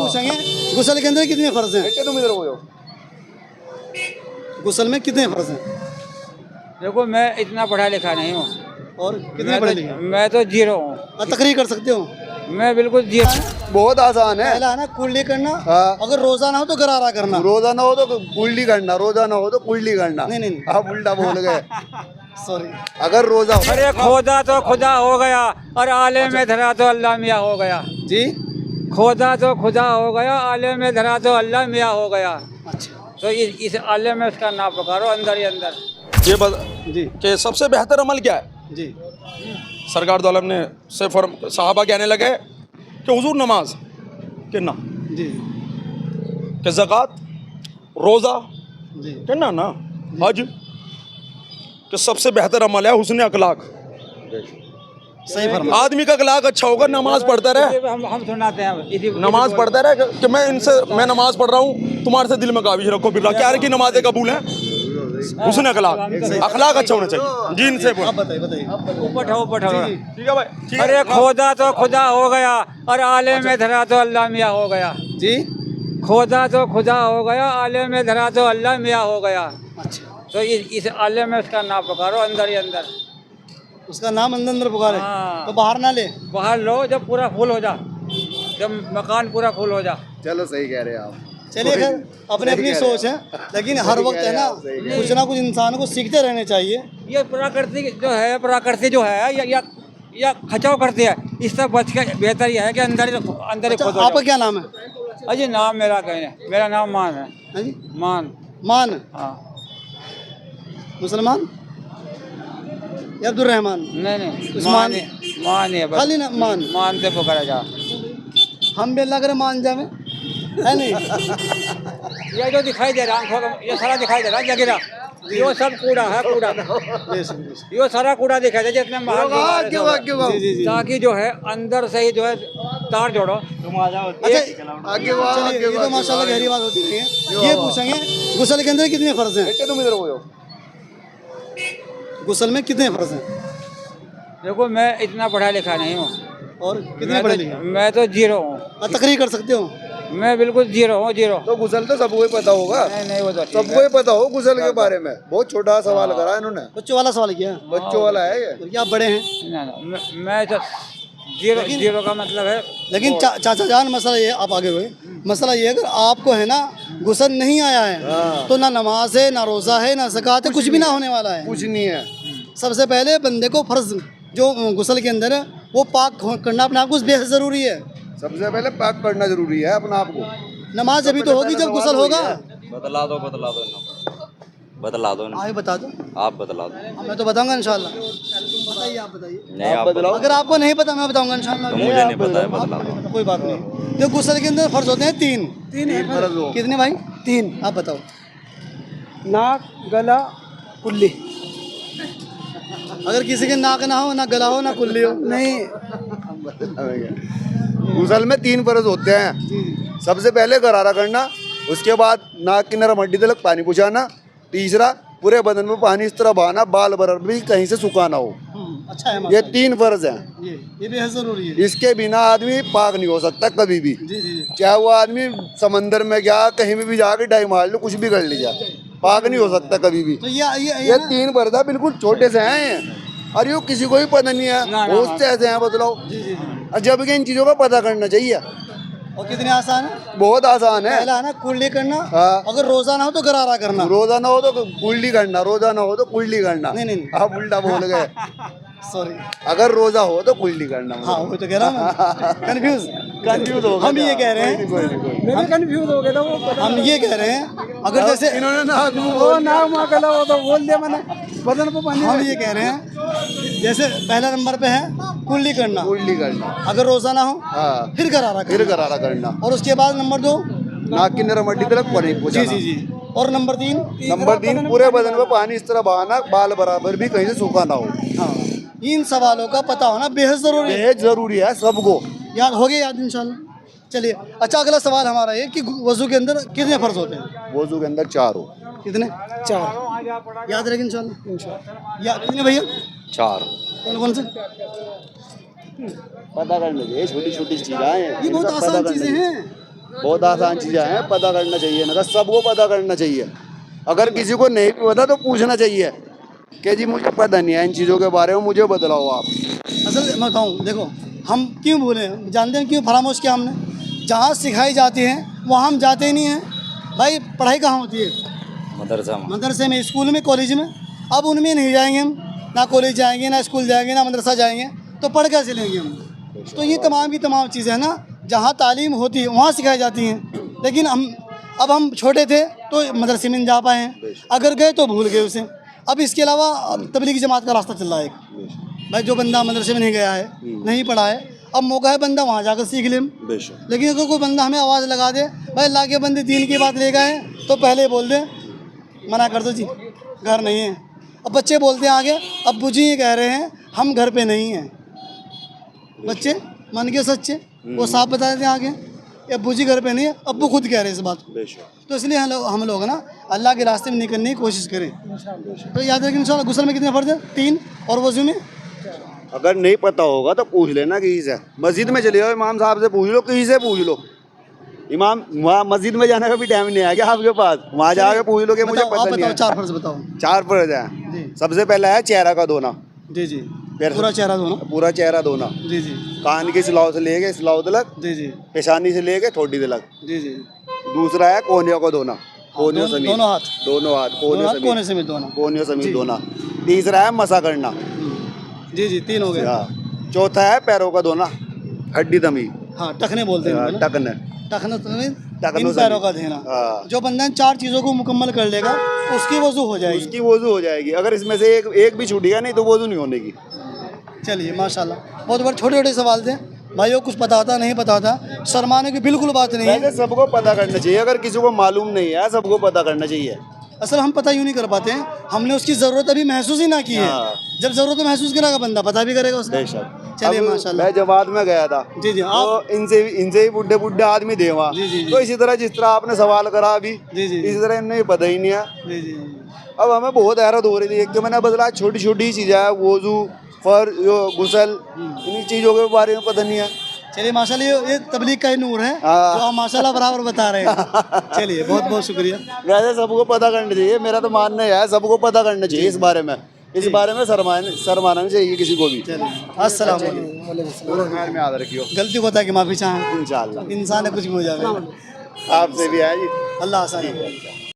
पूछेंगे गुस्ल के अंदर कितने फर्ज हैं? बेटे तुम इधर हो जाओ। गुस्ल में कितने फर्ज हैं? देखो मैं इतना पढ़ा लिखा नहीं हूँ। और कितने पढ़े लिखे? मैं तो जीरो हूँ। तकरीर कर सकते हो? मैं बिल्कुल जीरो। बहुत आसान है। पहला है ना कुल्ली करना। हाँ। अगर रोजा ना हो तो गरारा करना। रोजा ना हो तो कुल्ली करना, रोजा ना हो तो कुल्ली करना। नहीं नहीं आप उल्टा बोल गए। सॉरी। अगर रोजा हो अरे खोदा तो खुदा हो गया और आले में धरा तो अल्लाह मियाँ हो गया। जी खोदा तो खुदा हो गया, आले में धरा तो अल्लाह मियाँ हो गया। अच्छा तो इस आले में उसका नाम पुकारो अंदर ही अंदर। ये बता जी कि सबसे बेहतर अमल क्या है? जी सरकार दो आलम ने से साहबा कहने लगे कि हुजूर नमाज किन्ना जी कि ज़कात रोज़ा जी किन्ना ना हज कि सबसे बेहतर अमल है हुस्न अखलाक। सही फरमा। आदमी का अखलाक अच्छा होगा, नमाज पढ़ता रहे, हम सुनाते हैं नमाज पढ़ता रहे कि मैं नमाज पढ़ रहा हूँ, तुम्हारे से दिल में काबिज रखो बिल्ला क्या है कि नमाजें कबूल हैं? हुस्न अखलाक, अखलाक अच्छा होना चाहिए जी। इनसे आप बताइए बताइए। ऊपर ऊपर ठीक है भाई, ठीक है। अरे खोदा तो खुदा हो गया और आले में धरा तो अल्लाह मियाँ हो गया। जी खोदा तो खुदा हो गया, आले में धरा तो अल्लाह मियाँ हो गया। अच्छा तो इस आले में उसका नाम पुकारो अंदर ही अंदर। उसका नाम अंदर अंदर पुकारे हाँ। तो बाहर ना ले। बाहर लो जब पूरा फुल हो जा, जब मकान पूरा फुल हो जा। चलो सही कह रहे हैं आप। चलिए खैर अपनी अपनी सोच है, लेकिन हर वक्त है ना कुछ ना कुछ इंसान को सीखते रहने चाहिए। ये प्रकृति जो है या खचाव करती है, इससे बच के बेहतर यह है कि अंदर ही अच्छा, खुद हो आपका जाओ। क्या नाम है? अजी नाम मेरा कहीं है, मेरा नाम मान है। हाँ जी मान। मान हाँ मुसलमान या अब्दुल रहमान? नहीं उस्मान? मान है बस। खाली ना मान। मान से पुकारा जा। हम भी अल्लाह करे मान जावे है नहीं। ये जो दिखाई दे रहा है, ये सारा दिखाई दे रहा है जगीरा, ये सब कूड़ा है, कूड़ा। ये सारा कूड़ा दिखाई दे जितने महल जी जी जी। ताकि जो है अंदर से ही जो है तार जोड़ो। अच्छा चलिए ये तो माशाल्लाह गहरी बात होती नहीं है। ये पूछेंगे गुस्ल के अंदर कितने फर्ज हैं? बेटे तुम इधर हो जाओ। गुस्ल में कितने फर्ज हैं? देखो मैं इतना पढ़ा लिखा नहीं हूँ। और कितने पढ़े लिखे? मैं तो जीरो हूँ। तकरीर कर सकते हो? मैं बिल्कुल जीरो हूँ, जीरो। तो गुसल तो सबको ही पता होगा। नहीं वो तो ठीक सबको ही पता हो गुसल के बारे में। बहुत छोटा सवाल करा इन्होंने, बच्चों वाला सवाल किया है। बच्चों वाला है ये। तो क्या आप बड़े हैं? है। मैं तो जीरो का मतलब है। लेकिन चाचा जान मसला ये आप आगे हुए, मसला ये अगर आपको है ना गुस्ल नहीं आया है तो ना नमाज है ना रोज़ा है ना ज़कात है, कुछ भी ना होने वाला है। कुछ नहीं है। सबसे पहले बंदे को फर्ज जो गुस्ल के अंदर है वो पाक करना अपने आप को बेहद ज़रूरी है। सबसे पहले पाक करना जरूरी है अपना आप को। नमाज अभी तो होगी जब गुस्ल होगा। बतला दो बतला दो आगे बता दो। आप बतला दो। मैं तो बताऊंगा इंशाल्लाह। बताइए आप बताइए। नहीं आप बतलाओ। अगर आपको नहीं पता मैं बताऊंगा इंशाल्लाह। तो मुझे नहीं पता है, बतला दो। कोई बात नहीं। जो गुस्ल के अंदर फर्ज होते हैं तीन फर्ज हो। कितने भाई? तीन। आप बताओ। नाक, गला, कुल्ली। अगर किसी के नाक ना हो ना गला हो ना कुल्ली हो नहीं, गुसल में तीन फर्ज होते हैं। सबसे पहले गरारा करना, उसके बाद नाक की नरम हड्डी तक पानी पहुँचाना, तीसरा पूरे बदन में पानी इस तरह बहाना बाल बरर भी कहीं से सुखाना हो। अच्छा है ये तीन फर्ज हैं। ये बेहद जरूरी है। इसके बिना आदमी पाक नहीं हो सकता कभी भी। जी जी चाहे वो आदमी समंदर में गया, कहीं में भी जाके डाई मार लो, कुछ भी कर लीजिए, पाक नहीं हो सकता कभी भी। तो ये तीन फर्ज है, बिल्कुल छोटे से हैं ये। और ये किसी को भी पता नहीं है, बहुत से ऐसे हैं बतलाओ। और जबकि इन चीज़ों का पता करना चाहिए। और कितने आसान है? बहुत आसान है। पहला है ना कुल्ली करना। हाँ। अगर रोजा ना हो तो गरारा करना। रोजा ना हो तो कुल्ली करना, रोजा ना हो तो कुल्ली करना। नहीं, नहीं। आप उल्टा बोल गए। सॉरी। अगर रोजा हो तो कुल्ली करना। हाँ वो तो कह रहा हूँ कंफ्यूज हो गए। हम ये कह रहे हैं, मैं भी कंफ्यूज हो गया था। वो पता हम ये कह रहे हैं अगर जैसे इन्होंने नाक मुंह वो नाक माँ गला वो तो बोल दिया मैंने, बदन पे पानी। हम ये कह रहे हैं जैसे पहला नंबर पे है कुल्ली करना, कुल्ली करना, अगर रोजा ना हो हाँ, फिर गरारा फिर करना, गरारा करना, और उसके बाद नंबर 2 नाक की नरम हड्डी तक पानी जी पहुँचाना। जी जी, और नंबर 3 नंबर 3 पूरे बदन में पानी इस तरह बहाना, बाल बराबर भी कहीं से सूखा ना हो। हाँ, इन सवालों का पता होना बेहद जरूरी है। बेहद जरूरी है सबको। याद हो गया याद इंशाल्लाह। चलिए अच्छा अगला सवाल हमारा ये कि वजू के अंदर कितने फर्ज होते हैं? वजू के अंदर 4 हो। कितने? 4। याद रखें इंशाल्लाह। या कितने भैया? 4। कौन से? पता करने चाहिए, छोटी छोटी चीजें हैं। ये बहुत आसान चीजें हैं। बहुत आसान चीज़ें हैं, पता करना चाहिए ना, सबको पता करना चाहिए। अगर किसी को नहीं पता तो पूछना चाहिए कि जी मुझे पता नहीं है इन चीज़ों के बारे में, मुझे बतलाओ आप। असल मैं बताऊँ, देखो हम क्यों बोले, जानते हैं क्यों फरामोश किया हमने? जहाँ सिखाई जाती है वहाँ हम जाते ही नहीं हैं भाई। पढ़ाई कहाँ होती है? मदरसा में। मदरसे में, स्कूल में, कॉलेज में। अब उनमें नहीं जाएंगे हम, ना कॉलेज जाएंगे, ना स्कूल जाएंगे, ना मदरसा जाएंगे, तो पढ़ कैसे लेंगे हम? तो ये तमाम की तमाम चीज़ें हैं ना, जहाँ तालीम होती है वहाँ सिखाई जाती हैं। लेकिन हम छोटे थे तो मदरसे में नहीं जा पाए हैं, अगर गए तो भूल गए उसे। अब इसके अलावा तबलीगी जमात का रास्ता चल रहा है एक भाई, जो बंदा मदरसे में नहीं गया है, नहीं पढ़ा है, अब मौका है बंदा वहाँ जाकर सीख ले। लेकिन अगर कोई बंदा हमें आवाज़ लगा दे, भाई अल्लाह के बंदे दीन की बात ले गए, तो पहले बोल दे मना कर दो जी, घर नहीं है। अब बच्चे बोलते हैं आगे, अब्बू जी ये कह रहे हैं हम घर पे नहीं हैं। बच्चे मन के सच्चे, वो साफ बता देते हैं आगे, अब्बू जी घर पे नहीं है, अब्बू खुद कह रहे हैं इस बात को। तो इसलिए हम लोग ना अल्लाह के रास्ते में निकलने की कोशिश करें। तो याद रखें इंशाल्लाह। गुस्ल में कितने फ़र्ज़ है? 3, और वज़ू में? अगर नहीं पता होगा तो पूछ लेना किसी से। मस्जिद में चले जाओ, इमाम साहब से पूछ लो, किसी से पूछ लो। इमाम वहाँ मस्जिद में जाने का भी टाइम नहीं आएगा आपके पास, वहाँ जाके पूछ लो कि मुझे बताओ, पता आप नहीं बताओ, है। 4 फ़र्ज़ बताओ। 4 फर्ज है। जी सबसे पहला है चेहरा का धोना, जी जी, फिर पूरा चेहरा धोना। पूरा चेहरा धोना, जी जी कान की सिलाव से लेके सिलाव तलक, जी जी पेशानी से लेके ठोडी तलक। जी जी। दूसरा है कोनियों को धोना, कोनियों दोनों समेत, दोनों हाथ, दोनों हाथ दोनों हाथ कोनियों कोने समेत, समेत धोना। कोनियों समेत जी। धोना। तीसरा है मसा करना। जी जी, 3 हो गए। हाँ। चौथा है पैरों का धोना, हड्डी तमी, हाँ, टखने बोलते हैं उनको ना। टकन। टखना तो नहीं, टखनों इन से पैरों भी। का देना। हाँ। जो बंदा इन 4 चीज़ों को मुकम्मल कर लेगा उसकी वज़ू हो जाएगी। उसकी वजू हो जाएगी। अगर इसमें से एक भी छूटेगा नहीं तो वजू नहीं होने की। चलिए माशाल्लाह, बहुत बड़े छोटे छोटे सवाल थे भाइयों, कुछ पता होता नहीं पता होता, शर्माने की बिल्कुल बात नहीं है। वैसे सबको पता करना चाहिए, अगर किसी को मालूम नहीं है सबको पता करना चाहिए। असल हम पता यूँ नहीं कर पाते हैं, हमने उसकी ज़रूरत अभी महसूस ही ना की है। हाँ। जब ज़रूरत महसूस करेगा बंदा पता भी करेगा उसका। बेशक। चलिए अब माशाल्लाह। मैं जमात में गया था, जी जी, आप तो इनसे ही बुढ़े बुढ़े आदमी थे वहाँ। जी, जी, जी। तो इसी तरह जिस तरह आपने सवाल करा अभी, जी, जी, जी। इसी तरह इन्हें पता ही नहीं है। जी जी अब हमें बहुत हैरत हो रही थी, एक तो मैंने बदला छोटी छोटी चीज़ें है, वजू, फर, गुसल, इन चीज़ों के बारे में पता नहीं है। चलिए माशाल्लाह, ये तबलीग का ही नूर है हाँ। जो आप माशाल्लाह बराबर बता रहे हैं। चलिए बहुत बहुत शुक्रिया। वैसे सबको पता करना चाहिए, मेरा तो मानना है सबको पता करना चाहिए इस बारे में। इस बारे में शर्माना नहीं चाहिए किसी को भी। चलिए अस्सलाम वालेकुम। खैर में याद रखियो, गलती होता है कि माफ़ी चाहें, इंशाल्लाह इंसान है कुछ भी हो जाए। आपसे भी है जी। अल्लाह आसानी करे।